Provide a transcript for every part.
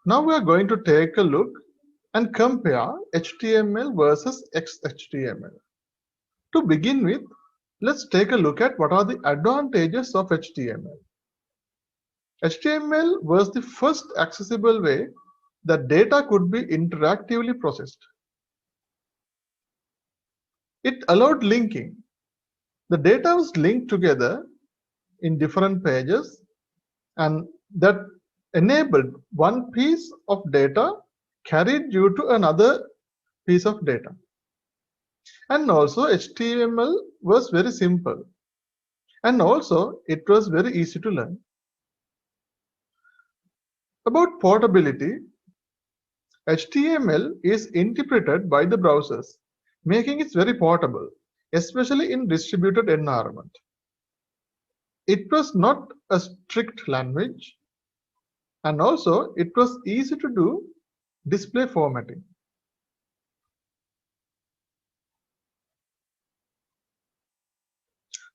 Now we are going to take a look and compare HTML versus XHTML. To begin with, let's take a look at what are the advantages of HTML. HTML was the first accessible way that data could be interactively processed. It allowed linking. The data was linked together in different pages, and that enabled one piece of data carried you to another piece of data. And also HTML was very simple, and also it was very easy to learn. About portability, HTML is interpreted by the browsers, making it very portable, especially in distributed environment. It was not a strict language, and also it was easy to do display formatting.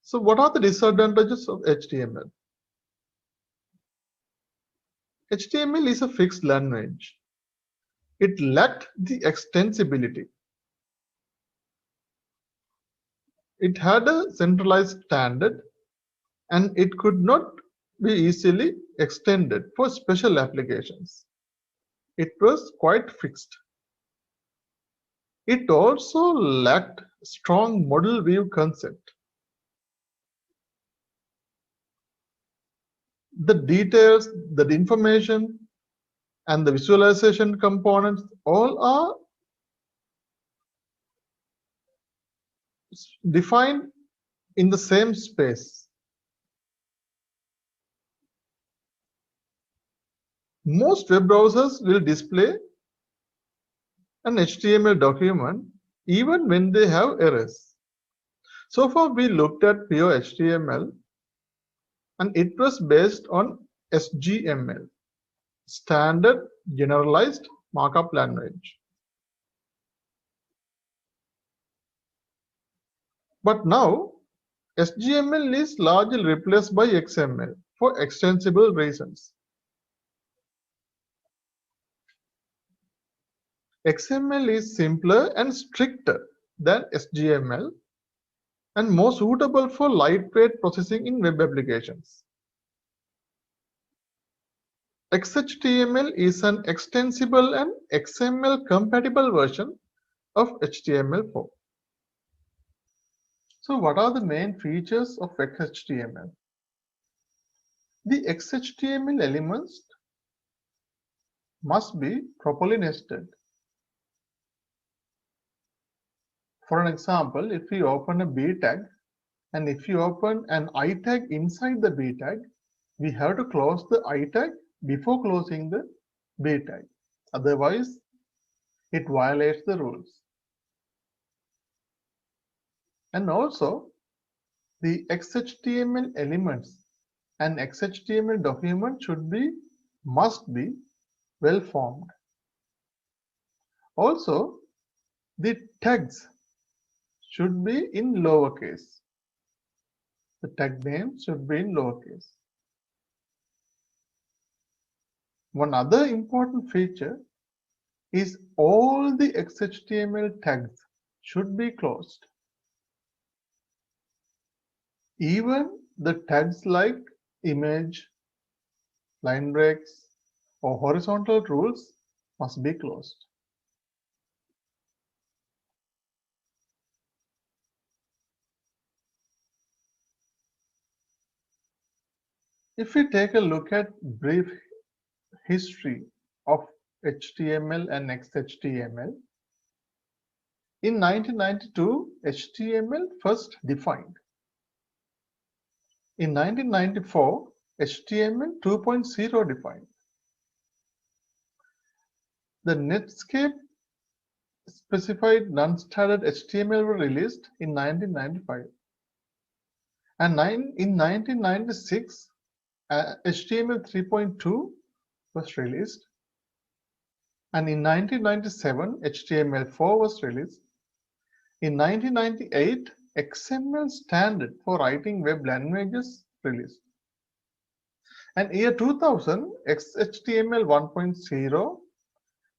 So what are the disadvantages of HTML? HTML is a fixed language. It lacked the extensibility. It had a centralized standard, and it could not be easily extended for special applications. It was quite fixed. It also lacked strong model view concept. The details, the information, and the visualization components all are defined in the same space. Most web browsers will display an HTML document even when they have errors. So far we looked at pure HTML, and it was based on SGML, Standard Generalized Markup Language. But now SGML is largely replaced by XML for extensible reasons. XML is simpler and stricter than SGML and more suitable for lightweight processing in web applications. XHTML is an extensible and XML compatible version of HTML4. So what are the main features of XHTML? The XHTML elements must be properly nested. For an example, if we open a B tag, and if you open an I tag inside the B tag, we have to close the I tag before closing the B tag. Otherwise, it violates the rules. And also, the XHTML elements and XHTML document must be well formed. Also, the tags should be in lowercase. The tag name should be in lowercase. One other important feature is all the XHTML tags should be closed. Even the tags like image, line breaks, or horizontal rules must be closed. If we take a look at brief history of HTML and XHTML, in 1992, HTML first defined. In 1994, HTML 2.0 defined. The Netscape specified non-standard HTML were released in 1995. And in 1996, HTML 3.2 was released. And in 1997, HTML4 was released. In 1998, XML standard for writing web languages released. And year 2000, XHTML 1.0,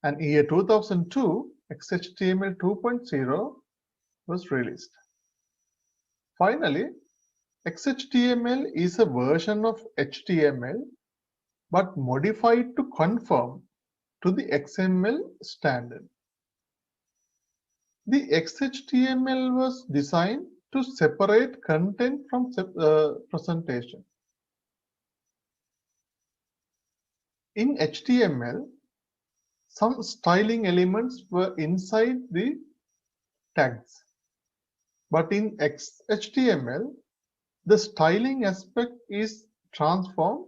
and year 2002, XHTML 2.0 was released. Finally, XHTML is a version of HTML but modified to conform to the XML standard. The XHTML was designed to separate content from presentation. In HTML, some styling elements were inside the tags, but in XHTML, the styling aspect is transformed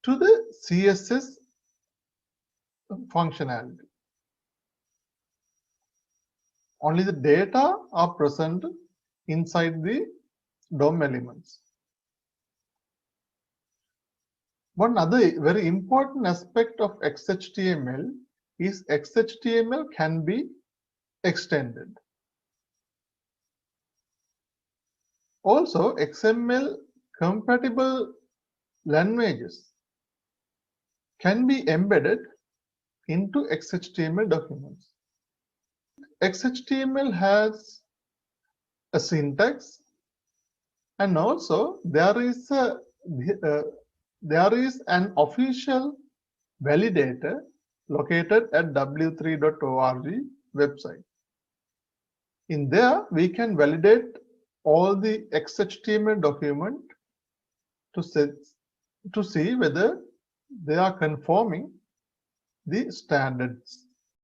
to the CSS functionality. Only the data are present inside the DOM elements. One other very important aspect of XHTML is XHTML can be extended. Also, XML compatible languages can be embedded into XHTML documents. XHTML has a syntax, and also there is an official validator located at w3.org website. In there, we can validate all the XHTML document to see whether they are conforming the standards.